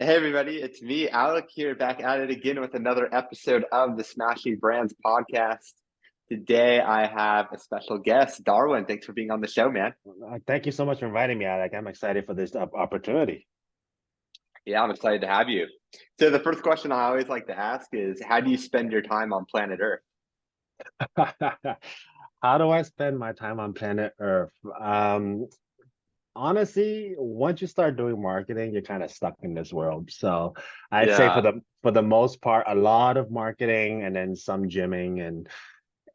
Hey everybody, it's me, Alec here, back at it again with another episode of the Smashing Brands podcast. Today I have a special guest, Darwin. Thanks for being on the show, man. Thank you so much for inviting me, Alec. I'm excited for this opportunity. Yeah, I'm excited to have you. So the first question I always like to ask is, how do you spend your time on planet Earth? How do I spend my time on planet Earth? Honestly, once you start doing marketing, you're kind of stuck in this world. So I'd say for Yeah, the most part, a lot of marketing and then some gymming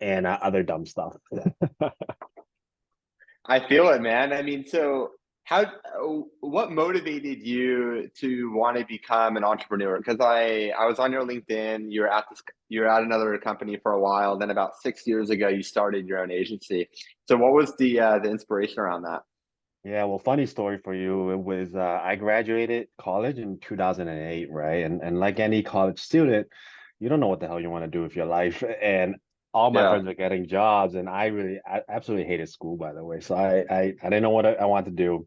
and other dumb stuff. I feel it, man. I mean, so what motivated you to want to become an entrepreneur? Because I was on your LinkedIn. You were at another company for a while. Then about 6 years ago, you started your own agency. So what was the inspiration around that? Yeah, well, funny story for you. It was I graduated college in 2008, right? And like any college student, you don't know what the hell you want to do with your life. And all my Yeah, friends were getting jobs, and I absolutely hated school, by the way. So I didn't know what I wanted to do.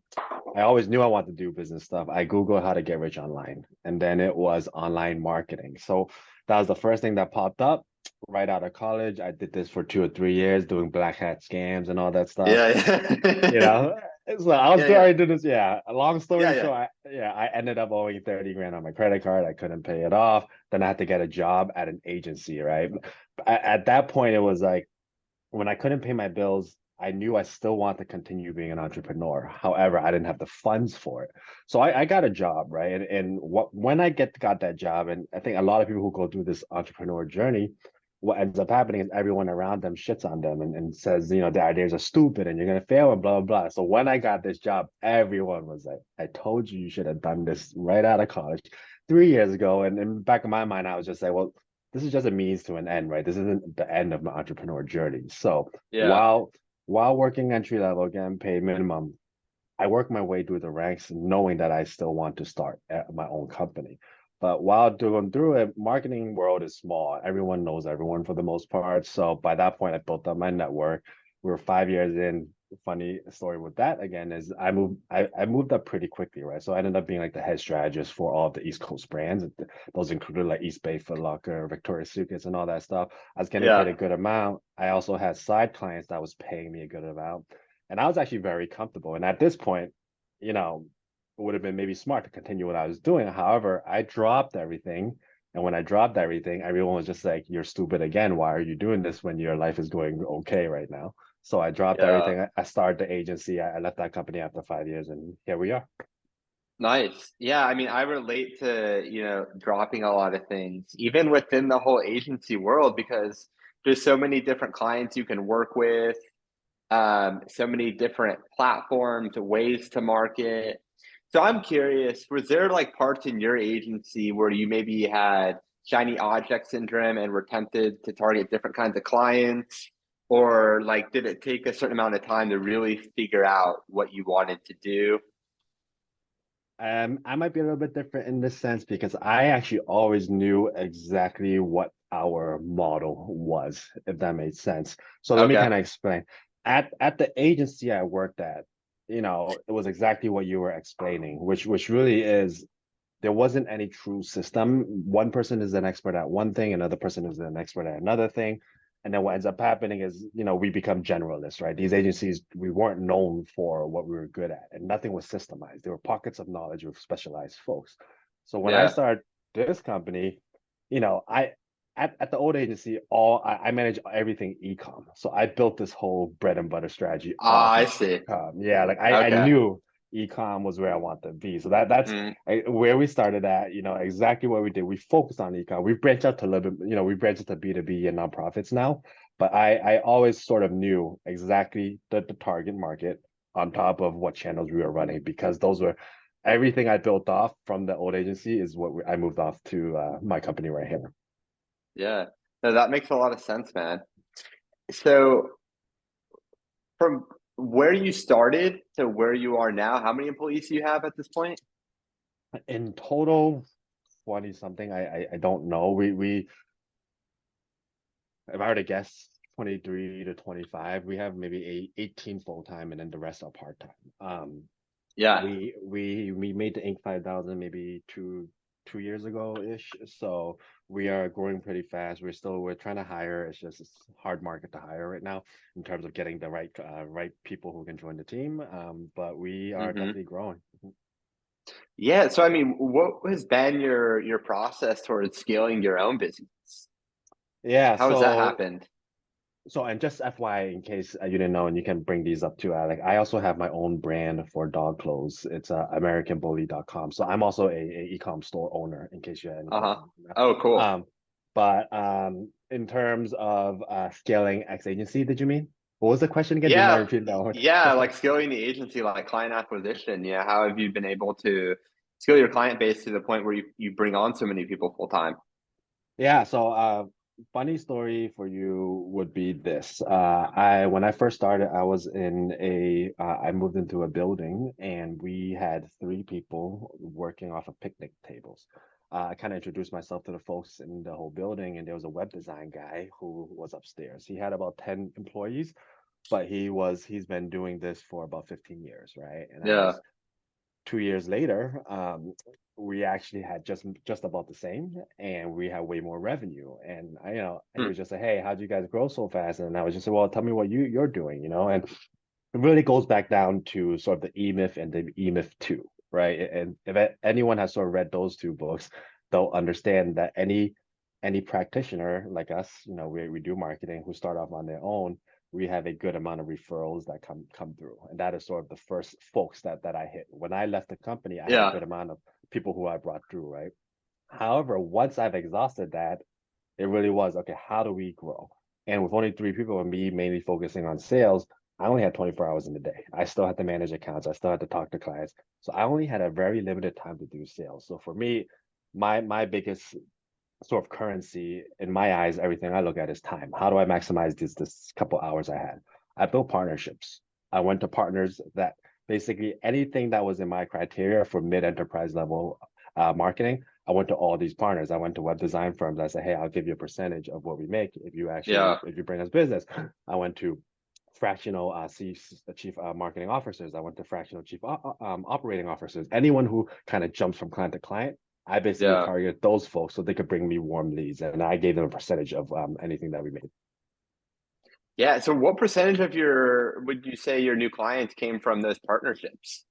I always knew I wanted to do business stuff. I Googled how to get rich online, and then it was online marketing. So that was the first thing that popped up right out of college. I did this for 2 or 3 years, doing black hat scams and all that stuff. yeah, You yeah, know, so I was yeah, yeah, trying to do this. Yeah, a long yeah, story yeah. short, I ended up owing 30 grand on my credit card. I couldn't pay it off. Then I had to get a job at an agency, right? At that point, it was like when I couldn't pay my bills, I knew I still want to continue being an entrepreneur. However, I didn't have the funds for it. So I got a job, right? And what when I got that job, and I think a lot of people who go through this entrepreneur journey, what ends up happening is everyone around them shits on them and says, their ideas are stupid and you're gonna fail and blah blah blah. So when I got this job, everyone was like, I told you should have done this right out of college 3 years ago. And in the back of my mind, I was just like, well, this is just a means to an end, right? This isn't the end of my entrepreneur journey. So Yeah. while working entry level, getting paid minimum, I work my way through the ranks, knowing that I still want to start at my own company. But while doing through it, marketing world is small. Everyone knows everyone for the most part. So by that point, I built up my network. We were 5 years in. Funny story with that again is I moved up pretty quickly, right? So I ended up being like the head strategist for all of the East Coast brands. Those included like East Bay, Foot Locker, Victoria's Secrets, and all that stuff. I was getting paid a Yeah. good amount. I also had side clients that was paying me a good amount. And I was actually very comfortable. And at this point, it would have been maybe smart to continue what I was doing. However, I dropped everything. And when I dropped everything, everyone was just like, you're stupid again. Why are you doing this when your life is going okay right now? So I dropped Yeah. everything. I started the agency. I left that company after 5 years, and here we are. Nice. Yeah, I mean, I relate to, dropping a lot of things, even within the whole agency world, because there's so many different clients you can work with, so many different platforms, ways to market. So I'm curious, was there like parts in your agency where you maybe had shiny object syndrome and were tempted to target different kinds of clients? Or like, did it take a certain amount of time to really figure out what you wanted to do? I might be a little bit different in this sense because I actually always knew exactly what our model was, if that made sense. So let me Okay. kind of explain. At the agency I worked at, it was exactly what you were explaining, which really is there wasn't any true system. One person is an expert at one thing, another person is an expert at another thing. And then what ends up happening is, we become generalists, right? These agencies, we weren't known for what we were good at, and nothing was systemized. There were pockets of knowledge with specialized folks. So when I Yeah. started this company, I at the old agency, all I manage everything ecom. So I built this whole bread and butter strategy Ah, off I of see. ecom. Yeah, like I Okay. knew ecom was where I want to be. So that's Mm, where we started at, exactly what we did. We focused on ecom. We branched out to a little bit, we branched out to B2B and nonprofits now. But I always sort of knew exactly the target market on top of what channels we were running because those were everything I built off from the old agency is what I moved off to my company right here. yeah. No, that makes a lot of sense, man. So from where you started to where you are now, how many employees do you have at this point? In total, 20 something. I don't know. We if I were to guess, 23 to 25. We have maybe 18 full time and then the rest are part time. Yeah. We made the Inc. 5000 maybe two years ago ish. So we are growing pretty fast. We're trying to hire. It's a hard market to hire right now in terms of getting the right people who can join the team. But we are Hmm. definitely growing. Yeah. So I mean, what has been your process towards scaling your own business? Yeah, How has that happened? and just FYI, in case you didn't know, and you can bring these up too, Alec, I also have my own brand for dog clothes. It's AmericanBully.com. So I'm also a e-com store owner, in case you had any Uh-huh. questions on Oh, that. cool. But in terms of scaling X agency, did you mean? What was the question again? Do you mind Yeah. repeating that one? Yeah, like scaling the agency, like client acquisition. Yeah. How have you been able to scale your client base to the point where you bring on so many people full time? Yeah, so funny story for you would be this. I when I first started, I moved into a building and we had three people working off of picnic tables. I kind of introduced myself to the folks in the whole building, and there was a web design guy who was upstairs. He had about 10 employees, but he's been doing this for about 15 years, right? And Yeah. as 2 years later, we actually had just about the same, and we had way more revenue. And he Hmm. was just like, "Hey, how'd you guys grow so fast?" And I was just like, "Well, tell me what you're doing," And it really goes back down to sort of the E Myth and the E Myth 2, right? And if anyone has sort of read those two books, they'll understand that any practitioner like us, we do marketing who start off on their own, we have a good amount of referrals that come through. And that is sort of the first folks that I hit. When I left the company, I had a Yeah. good amount of people who I brought through, right? However, once I've exhausted that, it really was okay, how do we grow? And with only three people and me mainly focusing on sales, I only had 24 hours in the day. I still had to manage accounts. I still had to talk to clients. So I only had a very limited time to do sales. So for me, my biggest sort of currency in my eyes, everything I look at is time. How do I maximize this couple hours I had? I built partnerships. I went to partners that basically anything that was in my criteria for mid-enterprise level marketing, I went to all these partners. I went to web design firms. I said, hey, I'll give you a percentage of what we make Yeah. if you bring us business. I went to fractional chief marketing officers. I went to fractional chief operating officers. Anyone who kind of jumps from client to client, I basically Yeah. target those folks so they could bring me warm leads, and I gave them a percentage of anything that we made. Yeah. So what percentage of your would you say your new clients came from those partnerships?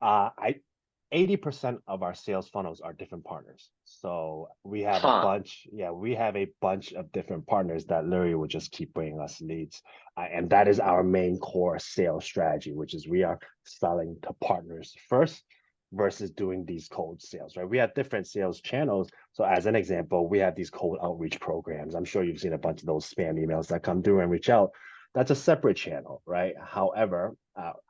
I 80% of our sales funnels are different partners. So Huh. we have a bunch of different partners that literally will just keep bringing us leads. And that is our main core sales strategy, which is we are selling to partners first versus doing these cold sales, right? We have different sales channels. So as an example, we have these cold outreach programs. I'm sure you've seen a bunch of those spam emails that come through and reach out. That's a separate channel, right? However,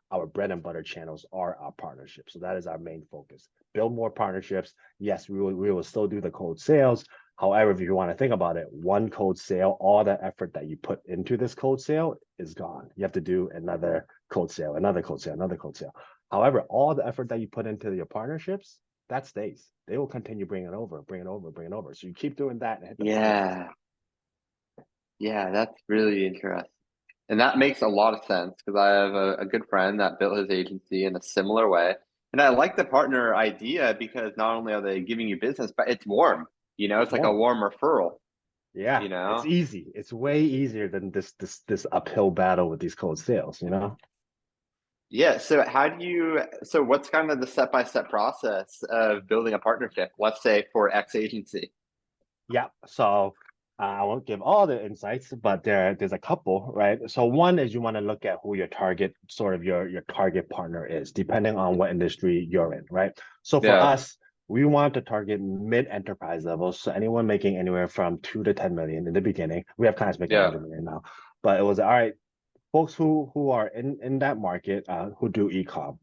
our bread and butter channels are our partnerships. So that is our main focus. Build more partnerships. Yes, we will still do the cold sales. However, if you want to think about it, one cold sale, all the effort that you put into this cold sale is gone. You have to do another cold sale, another cold sale, another cold sale. However, all the effort that you put into your partnerships, that stays. They will continue bringing it over, bring it over, bring it over. So you keep doing that and hit the percentages. Yeah. Yeah. That's really interesting. And that makes a lot of sense because I have a good friend that built his agency in a similar way. And I like the partner idea because not only are they giving you business, but it's warm. It's It's like a warm. warm referral, Yeah, you it's know? easy. It's way easier than this uphill battle with these cold sales. Yeah. So what's kind of the step-by-step process of building a partnership, let's say for X agency? Yeah, so I won't give all the insights, but there's a couple, right? So one is you want to look at who your target, sort of your target partner is, depending on what industry you're in, right? So for Yeah. us, we want to target mid-enterprise levels, so anyone making anywhere from 2 to 10 million in the beginning. We have clients making Yeah. 100 million now, but it was all right. Folks who are in that market, who do e-com,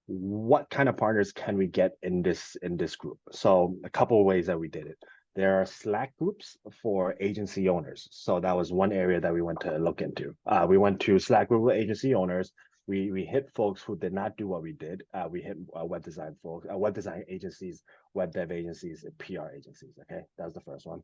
what kind of partners can we get in this group? So a couple of ways that we did it. There are Slack groups for agency owners. So that was one area that we went to look into. We went to Slack group with agency owners. We hit folks who did not do what we did. We hit web design folks, web design agencies, web dev agencies, and PR agencies. Okay, that was the first one.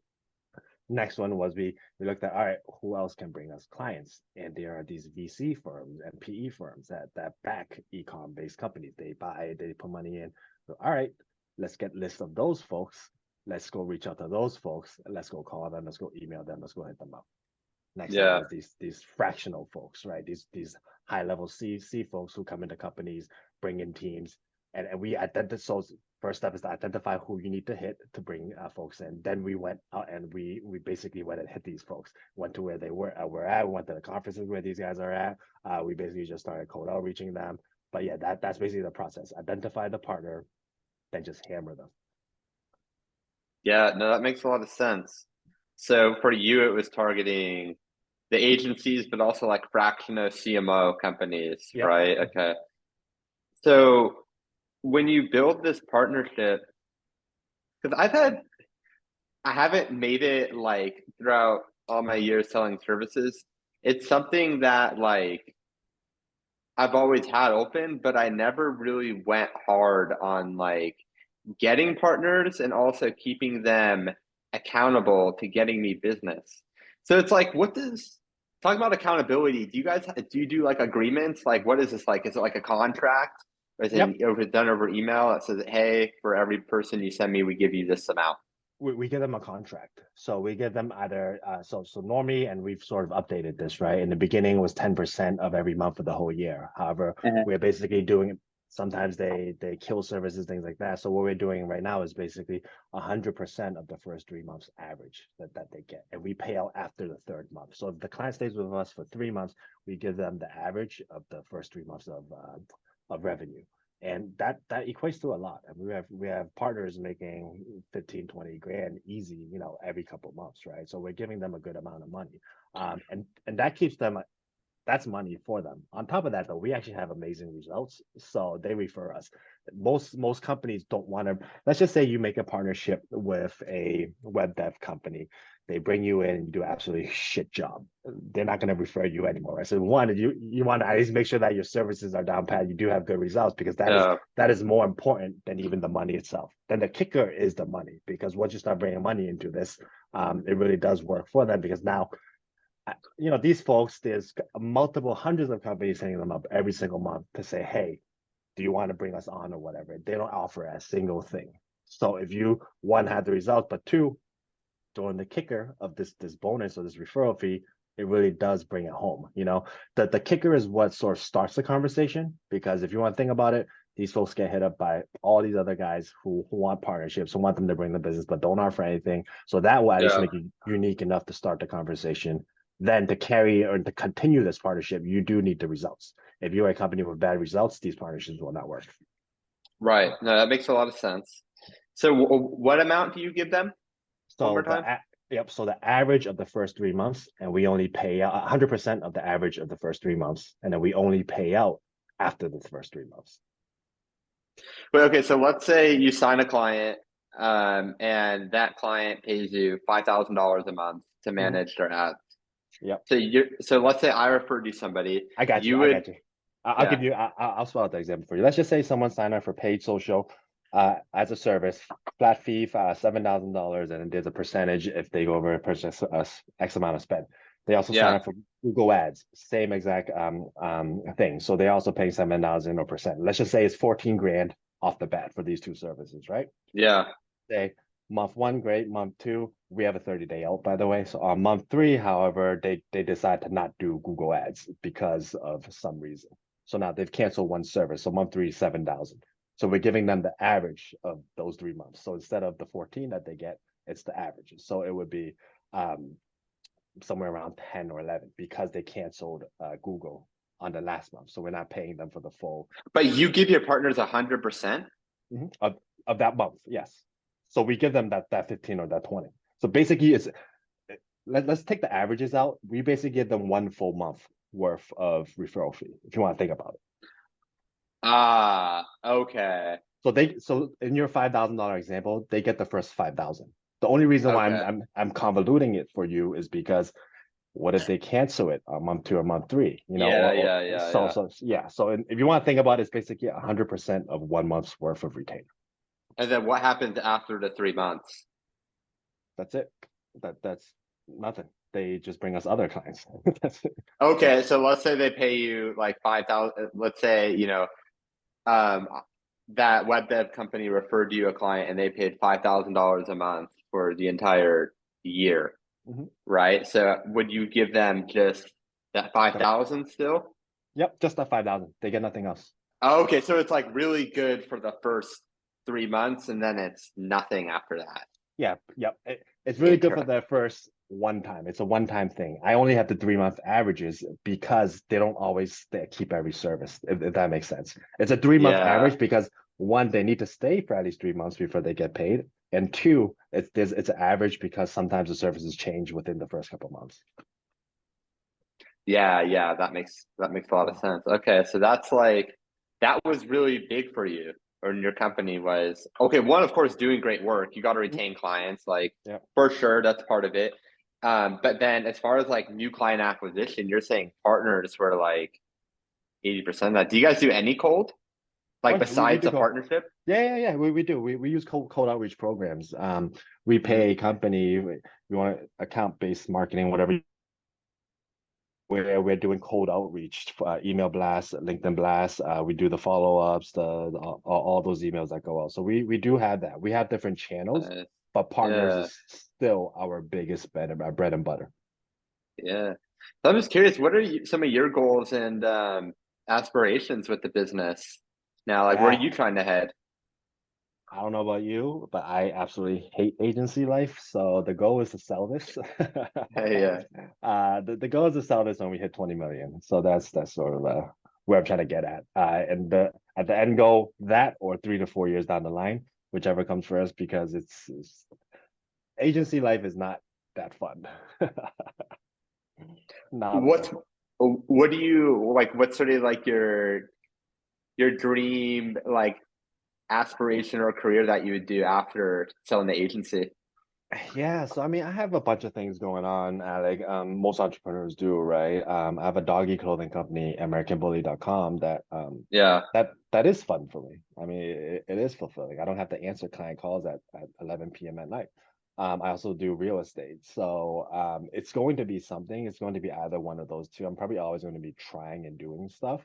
Next one was we looked at, all right, who else can bring us clients? And there are these VC firms and PE firms that back e-com based companies. They buy, they put money in. So, all right, let's get lists of those folks. Let's go reach out to those folks. Let's go call them. Let's go email them. Let's go hit them up. Next up Yeah. was these fractional folks, right? These high level C folks who come into companies, bring in teams, and we identify. So first step is to identify who you need to hit to bring folks in. Then we went out and we basically went and hit these folks. Went to where they were at. We went to the conferences where these guys are at. We basically just started cold outreaching them. But yeah, that's basically the process. Identify the partner, then just hammer them. Yeah, no, that makes a lot of sense. So for you, it was targeting the agencies, but also like fractional CMO companies, Yep. right? Okay. So when you build this partnership, because I haven't made it like throughout all my years selling services. It's something that like I've always had open, but I never really went hard on like getting partners and also keeping them accountable to getting me business. So it's like, what does talking about accountability? Do you do like agreements? Like, what is this like? Is it like a contract, or is Yep. it done over email that says, hey, for every person you send me, we give you this amount? We give them a contract. So we give them either so normally, and we've sort of updated this, right? In the beginning it was 10% of every month for the whole year. However, Mhm. we're basically doing sometimes they kill services, things like that. So what we're doing right now is basically 100% of the first 3 months average that they get. And we pay out after the third month. So if the client stays with us for 3 months, we give them the average of the first 3 months of revenue, and that equates to a lot. I mean, we have partners making 15, 20 grand easy, every couple of months, right? So we're giving them a good amount of money, and that keeps them. That's money for them. On top of that, though, we actually have amazing results, so they refer us. Most companies don't want to. Let's just say you make a partnership with a web dev company. They bring you in and you do absolutely shit job. They're not going to refer you anymore. Right? So one, you want to at least make sure that your services are down pat. You do have good results, because that is Yeah, that is more important than even the money itself. Then the kicker is the money, because once you start bringing money into this, it really does work for them, because now these folks, there's multiple hundreds of companies hitting them up every single month to say, hey, do you want to bring us on or whatever? They don't offer a single thing. So if you, one, had the results, but two, during the kicker of this bonus or this referral fee, it really does bring it home. The kicker is what sort of starts the conversation, because if you want to think about it, these folks get hit up by all these other guys who want partnerships, who want them to bring the business, but don't offer anything. So that will at least yeah, make you unique enough to start the conversation. Then to carry or to continue this partnership, you do need the results. If you're a company with bad results, these partnerships will not work. right. No, that makes a lot of sense. So, what amount do you give them? One more So time. yep. So the average of the first 3 months, and we only pay out 100% of the average of the first 3 months, and then we only pay out after the first 3 months. But okay, so let's say you sign a client, and that client pays you $5,000 a month to Mhm. manage their ads. Yep. So let's say I referred you somebody, I got you. you I would, got you. I'll yeah, give you. I'll spell out the example for you. Let's just say someone signed up for paid social, as a service, flat fee for $7,000, and there's a percentage if they go over a purchase X amount of spend. They also sign yeah, up for Google Ads, same exact thing. So they also pay 7,000 or percent. Let's just say it's 14 grand off the bat for these two services, right? yeah. Say month one, great. Month two, we have a 30-day out, by the way. So on month three, however, they decide to not do Google Ads because of some reason. So now they've canceled one service. So month three is 7,000. So we're giving them the average of those 3 months. So instead of the 14 that they get, it's the average. So it would be um, somewhere around 10 or 11, because they canceled Google on the last month. So we're not paying them for the full But you give your partners 100%. of that month. Yes. So we give them that 15 or that 20. So basically, let's take the averages out. We basically give them one full month worth of referral fee, if you want to think about it. Ah, okay, So in your $5,000 example, they get the first 5,000. The only reason why I'm okay. I'm I'm convoluting it for you is because what if they cancel it on month two or month three? Yeah, Or yeah, yeah, so yeah. so yeah. So if you want to think about it, it's basically 100% of 1 month's worth of retainer. And then what happens after the 3 months? That's it. That's nothing. They just bring us other clients. That's it. Okay, so let's say they pay you like 5,000. Let's say, um, that web dev company referred you a client and they paid $5,000 a month for the entire year, Mhm. right? So would you give them just that The- 5,000 still? Yep, just that 5,000. They get nothing else. Oh, okay, so it's like really good for the first 3 months and then it's nothing after that. Yeah, yep. It's really good for Interesting. the first one time. It's a one-time thing. I only have the 3 month averages because they don't always keep every service, if that makes sense. It's a 3 month Yeah. average because one, they need to stay for at least 3 months before they get paid. And two, it's an average because sometimes the services change within the first couple of months. Yeah, yeah, that makes a lot of sense. Okay, so that's like that was really big for you or in your company was okay, one, of course, doing great work. You got to Mhm. retain clients, like Yeah. for sure, that's part of it. But then as far as like new client acquisition, you're saying partners were like 80% of that. Do you guys do any cold? Oh Like yeah, we besides do the go. partnership? Yeah. We do. We use cold outreach programs. We Hmm. pay a company, we want account-based marketing, whatever, where we're doing cold outreach, email blasts, LinkedIn blasts. We do the follow-ups, all those emails that go out. So we do have that. We have different channels, Uh, but partners yeah, is still our biggest bread and butter. yeah. So I'm just curious, what are some of your goals and aspirations with the business now? Like, where are Yeah, you trying to head? I don't know about you, but I absolutely hate agency life. So the goal is to sell this. Hey, yeah. The goal is to sell this when we hit 20 million. So that's sort of where I'm trying to get at. And at the end goal, that or 3 to 4 years down the line, whichever comes first, because it's agency life is not that fun. Not at What's all. what do you like? What's sort of like your dream like aspiration or career that you would do after selling the agency? Yeah, so I mean, I have a bunch of things going on, Alec. Most entrepreneurs do, right? I have a doggy clothing company, AmericanBully.com, Yeah. that is fun for me. I mean, it is fulfilling. I don't have to answer client calls at 11 p.m. at night. I also do real estate. So it's going to be something. It's going to be either one of those two. I'm probably always going to be trying and doing stuff.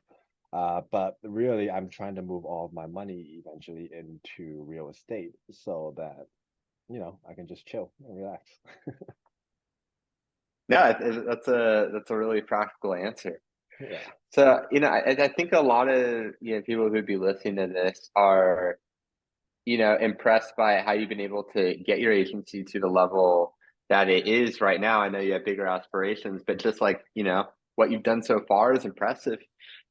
But really, I'm trying to move all of my money eventually into real estate so that I can just chill and relax. Yeah, that's a really practical answer. Yeah. So, I think a lot of people who'd be listening to this are impressed by how you've been able to get your agency to the level that it is right now. I know you have bigger aspirations, but just like, what you've done so far is impressive.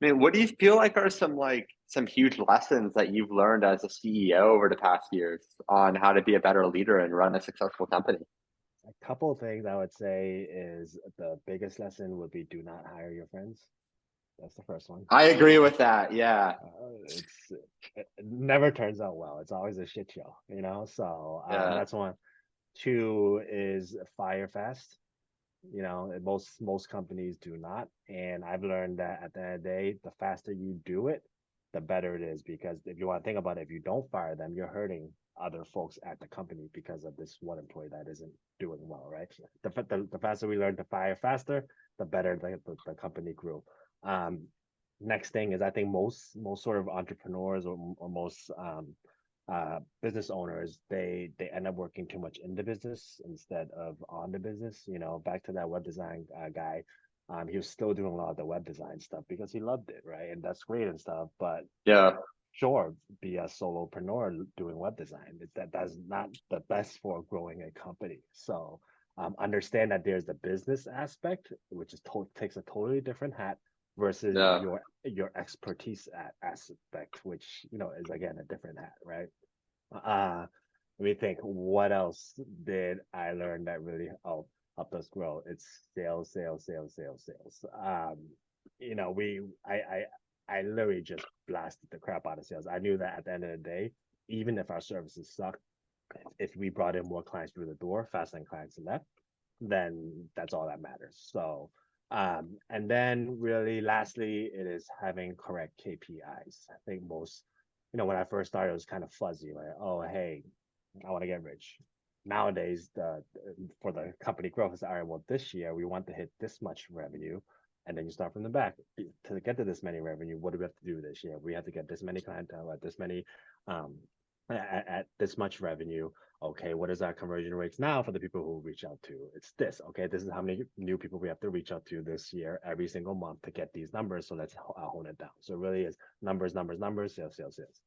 I mean, what do you feel like are some huge lessons that you've learned as a CEO over the past years on how to be a better leader and run a successful company? A couple of things I would say is the biggest lesson would be do not hire your friends. That's the first one. I agree with that. Yeah. It never turns out well. It's always a shit show, So Yeah. that's one. Two is fire fast. Most companies do not, and I've learned that at the end of the day, the faster you do it, the better it is. Because if you want to think about it, if you don't fire them, you're hurting other folks at the company because of this one employee that isn't doing well, right? The faster we learn to fire faster, the better the company grew. Um, Next thing is I think most sort of entrepreneurs or most business owners, they end up working too much in the business instead of on the business. Back to that web design guy, he was still doing a lot of the web design stuff because he loved it, right? And that's great and stuff. But Yeah. sure, be a solopreneur doing web design. That's not the best for growing a company. So understand that there's the business aspect, which takes a totally different hat versus Yeah. your expertise aspect, which is again a different hat, right? Uh, Let me think. What else did I learn that really helped us grow? It's sales, sales, sales, sales, sales. We I literally just blasted the crap out of sales. I knew that at the end of the day, even if our services suck, if we brought in more clients through the door faster than clients left, then that's all that matters. So, and then really lastly, it is having correct KPIs. I think when I first started, it was kind of fuzzy, like, oh, hey, I want to get rich. nowadays, for the company growth is all right. Well, this year we want to hit this much revenue, and then you start from the back to get to this many revenue. What do we have to do this year? We have to get this many clientele at this many, um, at this much revenue. Okay, what is our conversion rates now for the people who reach out to? It's this. Okay, this is how many new people we have to reach out to this year every single month to get these numbers. So let's hone it down. So it really is numbers, numbers, numbers, sales, sales, sales.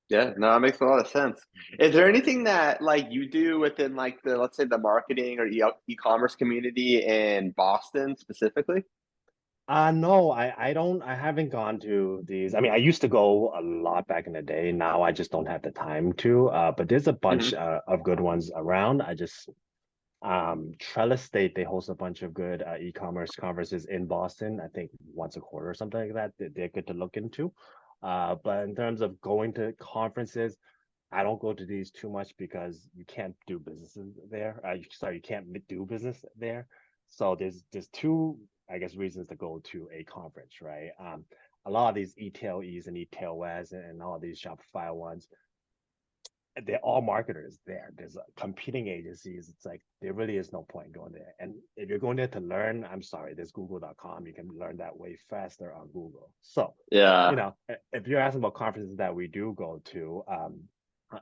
Yeah, no, that makes a lot of sense. Is there anything that like you do within like the let's say the marketing or e-commerce community in Boston specifically? No, I haven't gone to these. I mean, I used to go a lot back in the day. Now I just don't have the time to. But there's a bunch Hmm. of good ones around. I just Trellis State, they host a bunch of good e-commerce conferences in Boston. I think once a quarter or something like that. They're good to look into. But in terms of going to conferences, I don't go to these too much because you can't do businesses there. Sorry, you can't do business there. So there's two, I guess, reasons to go to a conference, right? A lot of these ETLEs and ETLs and all these Shopify ones, they're all marketers there. There's competing agencies. It's like there really is no point going there. And if you're going there to learn, I'm sorry, there's google.com. You can learn that way faster on Google. So, Yeah. if you're asking about conferences that we do go to,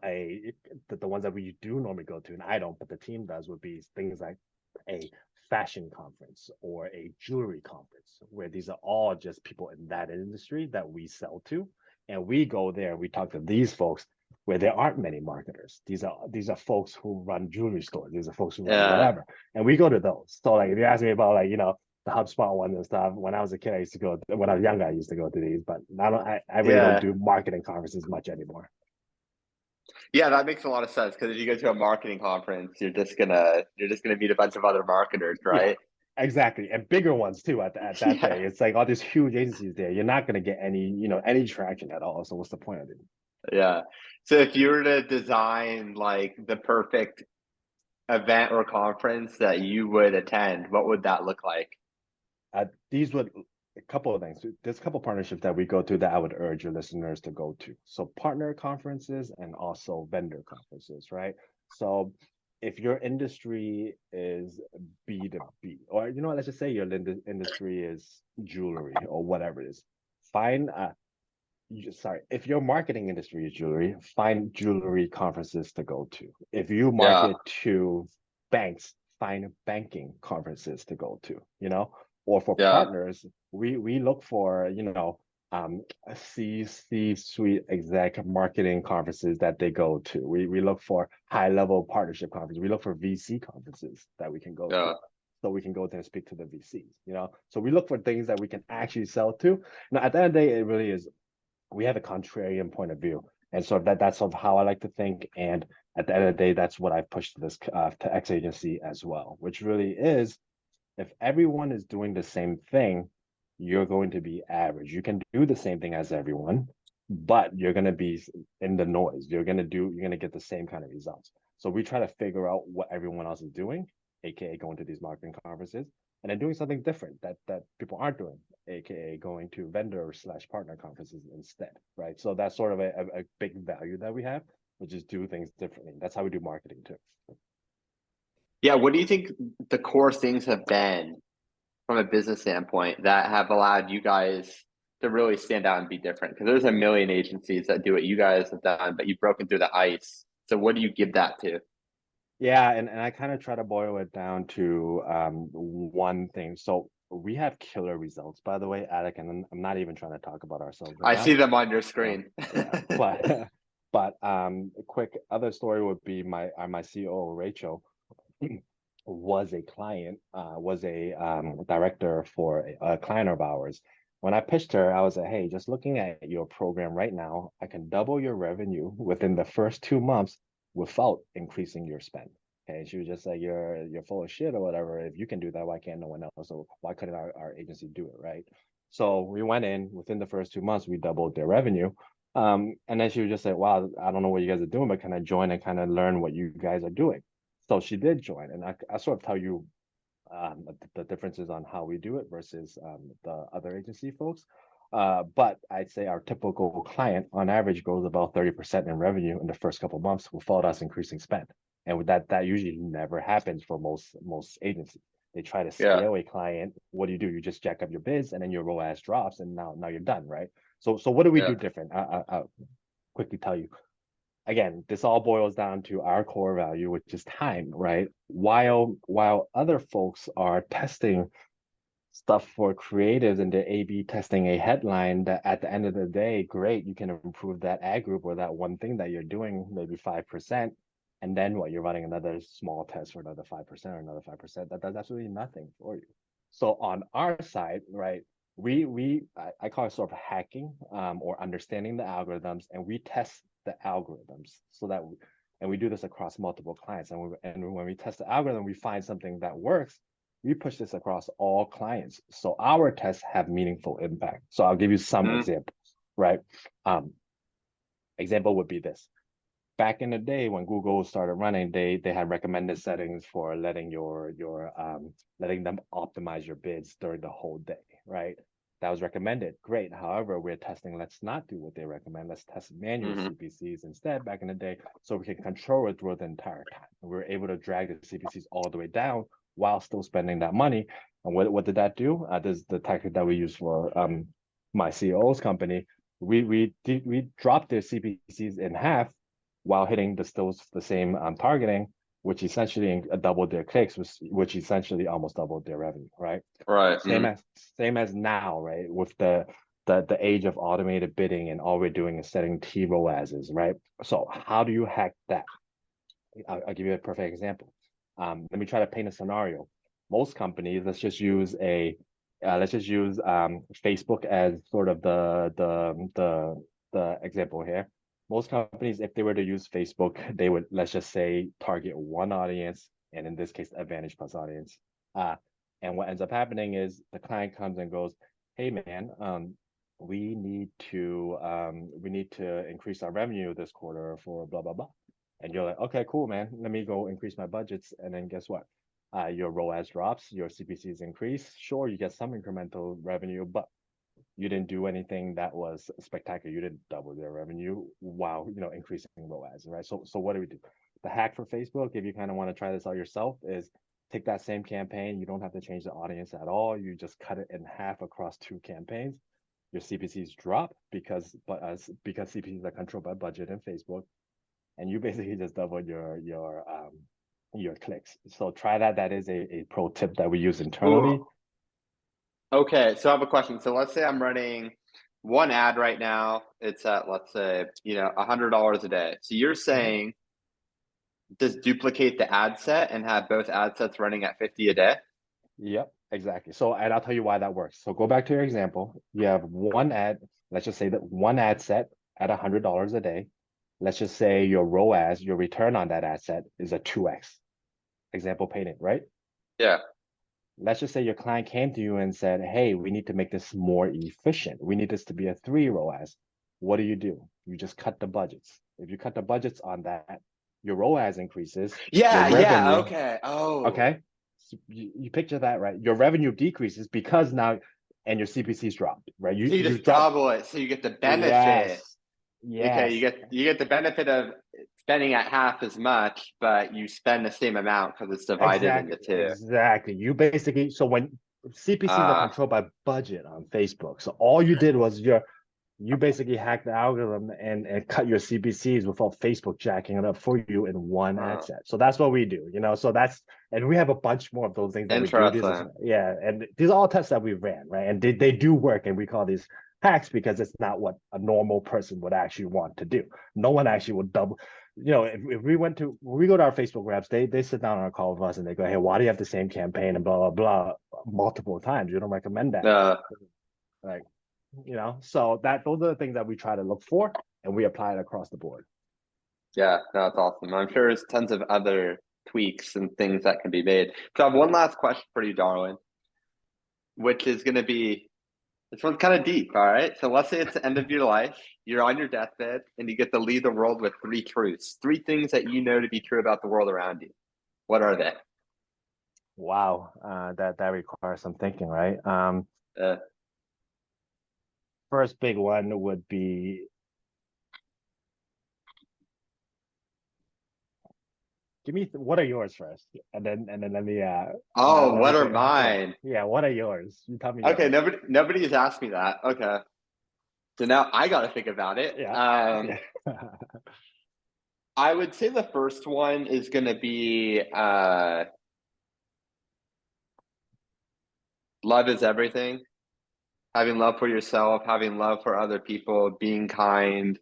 a the ones that we do normally go to, and I don't, but the team does, would be things like a fashion conference or a jewelry conference, where these are all just people in that industry that we sell to. And we go there, we talk to these folks where there aren't many marketers. These are folks who run jewelry stores. These are folks who run Yeah. whatever, and we go to those. So like, if you ask me about like the HubSpot ones and stuff, when I was a kid, I used to go. When I was younger, I used to go to these, but I really don't Yeah. do marketing conferences much anymore. Yeah, that makes a lot of sense because if you go to a marketing conference, you're just gonna meet a bunch of other marketers, Yeah, right? exactly, and bigger ones too. At that Yeah. thing, it's like all these huge agencies there. You're not gonna get any traction at all. So what's the point of it? Yeah. So if you were to design like the perfect event or conference that you would attend, what would that look like? These would a couple of things. There's a couple of partnerships that we go to that I would urge your listeners to go to. So partner conferences and also vendor conferences, right? So if your industry is B2B, or let's just say your industry is jewelry or whatever it is, find sorry, if your marketing industry is jewelry, find jewelry conferences to go to. If you Yeah. market to banks, find banking conferences to go to, or for Yeah. partners, we look for, a C-suite exec marketing conferences that they go to. We look for high level partnership conferences. We look for VC conferences that we can go to. Yeah. So we can go there and speak to the VCs. So we look for things that we can actually sell to. Now, at the end of the day, it really is we have a contrarian point of view. And so that's sort of how I like to think. And at the end of the day, that's what I've pushed this to X agency as well, which really is if everyone is doing the same thing, you're going to be average. You can do the same thing as everyone, but you're going to be in the noise. You're going to get the same kind of results. So we try to figure out what everyone else is doing, aka going to these marketing conferences, and then doing something different that people aren't doing, aka going to vendor slash partner conferences instead, right? So that's sort of a big value that we have, which is do things differently. That's how we do marketing too. Yeah. What do you think the core things have been from a business standpoint that have allowed you guys to really stand out and be different? Because there's a million agencies that do what you guys have done, but you've broken through the ice. So what do you give that to? Yeah, and I kind of try to boil it down to one thing. So we have killer results, by the way, Alec, and I'm not even trying to talk about ourselves right I now. see them on your So screen. yeah, but but a quick other story would be my COO Rachel was a client, was a director for a client of ours. When I pitched her, I was like, hey, just looking at your program right now, I can double your revenue within the first 2 months without increasing your spend. Okay. She was just like, you're full of shit or whatever. If you can do that, why can't no one else? So why couldn't our agency do it? Right. So we went in within the first 2 months, we doubled their revenue. And then she was just like, wow, I don't know what you guys are doing, but can I join and kind of learn what you guys are doing? So she did join, and I sort of tell you the differences on how we do it versus the other agency folks. But I'd say our typical client on average grows about 30% in revenue in the first couple of months without us increasing spend. And that usually never happens for most agencies. They try to Yeah. scale a client. What do? You just jack up your bids, and then your ROAS drops, and now you're done, right? So what do we Yeah. do different? I'll quickly tell you. Again, this all boils down to our core value, which is time, right? While other folks are testing stuff for creatives and they're A/B testing a headline that at the end of the day, great, you can improve that ad group or that one thing that you're doing, maybe 5%. And then what, you're running another small test for another 5% or another 5%. That does absolutely nothing for you. So on our side, right, I call it sort of hacking or understanding the algorithms, and we test the algorithms so that and we do this across multiple clients. And when we test the algorithm, we find something that works, we push this across all clients. So our tests have meaningful impact. So I'll give you some Mm-hmm. examples, right? Um, Example would be this. Back in the day when Google started running, they had recommended settings for letting them optimize your bids during the whole day, right? That was recommended. Great. However, we're testing, let's not do what they recommend. Let's test manual Mm-hmm. CPCs instead back in the day so we can control it through the entire time. And we were able to drag the CPCs all the way down while still spending that money. And what did that do? This is the tactic that we use for my CEO's company. We dropped their CPCs in half while hitting still the same targeting, which essentially doubled their clicks, which essentially almost doubled their revenue, right? Right. Same Mm-hmm. as same as now, right? With the age of automated bidding, and all we're doing is setting T ROASs, right? So how do you hack that? I'll give you a perfect example. Let me try to paint a scenario. Most companies, let's just use Facebook as sort of the example here. Most companies, if they were to use Facebook, they would, let's just say, target one audience, and in this case, Advantage Plus audience. Uh, and what ends up happening is the client comes and goes, "Hey man, we need to increase our revenue this quarter for blah blah blah." And you're like, okay, cool, man. Let me go increase my budgets. And then guess what? Your ROAS drops, your CPCs increase. Sure, you get some incremental revenue, but you didn't do anything that was spectacular. You didn't double their revenue while increasing ROAS, right? So what do we do? The hack for Facebook, if you kind of want to try this out yourself, is take that same campaign. You don't have to change the audience at all. You just cut it in half across two campaigns. Your CPCs drop because CPCs are controlled by budget in Facebook, and you basically just double your clicks. So try that. That is a pro tip that we use internally. Ooh. Okay. So I have a question. So let's say I'm running one ad right now. It's at, let's say, $100 a day. So you're Mhm. saying just duplicate the ad set and have both ad sets running at 50 a day? Yep, exactly. So, and I'll tell you why that works. So go back to your example. You have one ad, let's just say that one ad set at $100 a day. Let's just say your ROAS, your return on that ad set is a 2x. Example painted, right? Yeah. Let's just say your client came to you and said, "Hey, we need to make this more efficient. We need this to be a 3 ROAS." What do? You just cut the budgets. If you cut the budgets on that, your ROAS increases, your Yeah. Yeah. revenue, Okay. Oh. okay? So you picture that, right? Your revenue decreases because now, and your CPCs dropped, right? So you You just drop, double it. So you get the benefit. yes, Okay, yes, you get the benefit of spending at half as much, but you spend the same amount because it's divided exactly, into two. exactly. You basically, so when CPCs are Uh, controlled by budget on Facebook, so all you did was you basically hack the algorithm and cut your CPCs without Facebook jacking it up for you in one ad uh, set. So that's what we do, So and we have a bunch more of those things that we do. These is, interesting. yeah, and these are all tests that we ran, right? And they do work, and we call these hacks because it's not what a normal person would actually want to do. No one actually would double. If we when we go to our Facebook reps, they sit down on a call with us and they go, "Hey, why do you have the same campaign and blah blah blah multiple times? You don't recommend that." Uh, Like, so those are the things that we try to look for, and we apply it across the board. yeah, no, that's awesome. I'm sure there's tons of other tweaks and things that can be made. So I have one last question for you, Darwin, which is going to be this one's kind of deep. All right. So let's say it's the end of your life, you're on your deathbed, and you get to leave the world with three truths, three things that you know to be true about the world around you. What are they? Wow, that requires some thinking, right? Uh, First big one would be give me what are yours first, and then Oh, let me what are think. Yeah, mine? yeah. What are yours? You tell me Okay, yours. nobody's asked me that. Okay. So now I got to think about it. Yeah, yeah. I would say the first one is going to be love is everything. Having love for yourself, having love for other people, being kind,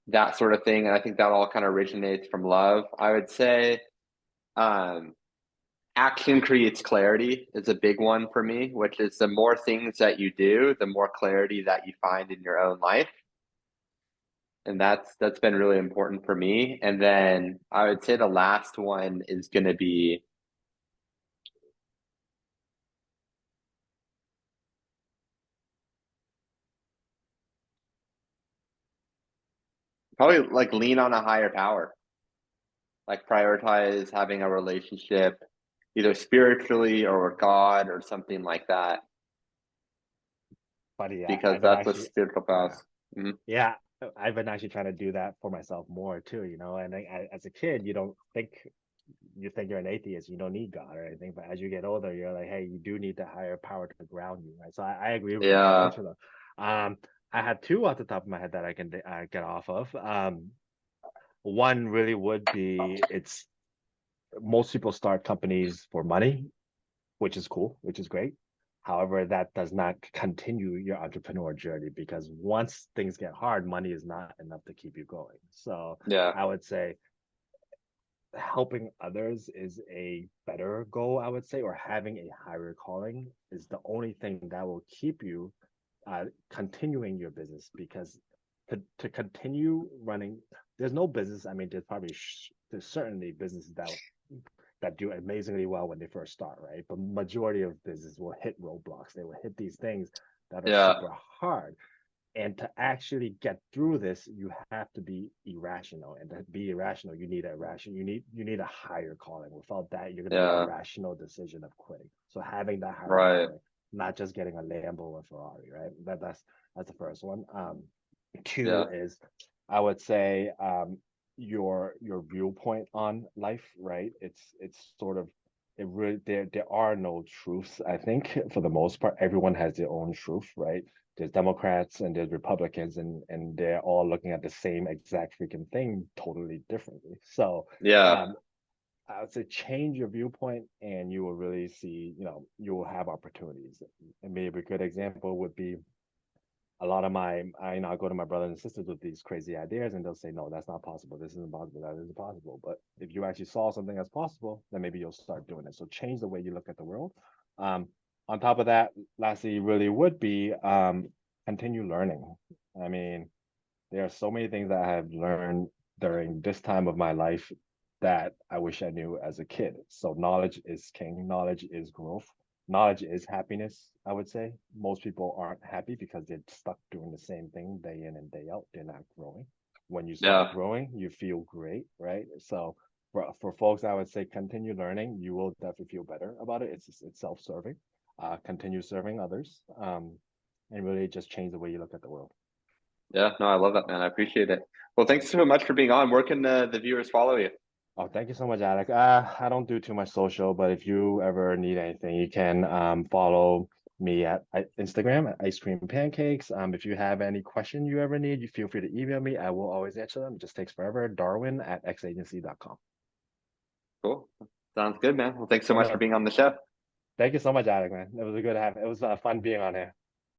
that sort of thing. And I think that all kind of originates from love. I would say um, action creates clarity is a big one for me, which is the more things that you do, the more clarity that you find in your own life. And that's been really important for me. And then I would say the last one is going to be probably like lean on a higher power, like prioritize having a relationship either spiritually or with God or something like that, But yeah, because I've been that's a actually, spiritual yeah. path. Mhm. Yeah, I've been actually trying to do that for myself more too, you know. And as a kid, you don't think you think you're an atheist, you don't need God or anything. But as you get older, you're like, hey, you do need the higher power to ground you, right? So I agree with you on a bunch Yeah. of them. I had two off the top of my head that I can get off of. One really would be it's most people start companies for money, which is cool, which is great. However, that does not continue your entrepreneur journey because once things get hard, money is not enough to keep you going. So Yeah. I would say helping others is a better goal, I would say, or having a higher calling is the only thing that will keep you continuing your business because to continue running, there's no business. I mean, there's certainly businesses that do amazingly well when they first start, right? But majority of business will hit roadblocks. They will hit these things that are Yeah. super hard. And to actually get through this, you have to be irrational. And to be irrational, you need a rational, you need a higher calling. Without that, you're gonna make a Yeah. rational decision of quitting. So having that higher Right. calling, not just getting a Lambo or Ferrari, right? That's the first one. Two Yeah. is I would say your viewpoint on life, right? It's sort of it really there are no truths, I think, for the most part. Everyone has their own truth, right? There's Democrats and there's Republicans, and they're all looking at the same exact freaking thing totally differently. So Yeah. um, I would say change your viewpoint, and you will really see, you know, you will have opportunities. And maybe a good example would be a lot of I go to my brothers and sisters with these crazy ideas, and they'll say, no, that's not possible. This isn't possible. That isn't possible. But if you actually saw something that's possible, then maybe you'll start doing it. So change the way you look at the world. Um, on top of that, lastly, really would be continue learning. I mean, there are so many things that I have learned during this time of my life that I wish I knew as a kid. So knowledge is king, knowledge is growth, knowledge is happiness, I would say. Most people aren't happy because they're stuck doing the same thing day in and day out. They're not growing. When you start Yeah. growing, you feel great, right? So for folks, I would say continue learning. You will definitely feel better about it. It's self-serving. Continue serving others, and really just change the way you look at the world. Yeah. No, I love that, man. I appreciate it. Well, thanks so much for being on. Where can the viewers follow you? Oh, thank you so much, Alec. I don't do too much social, but if you ever need anything, you can follow me at Instagram at Ice Cream Pancakes. If you have any question you ever need, you feel free to email me. I will always answer them. It just takes forever. Darwin at xagency.com. Cool. Sounds good, man. Well, thanks so much for No, being on the show. thank you so much, Alec, man. It was a good have. It was fun being on here.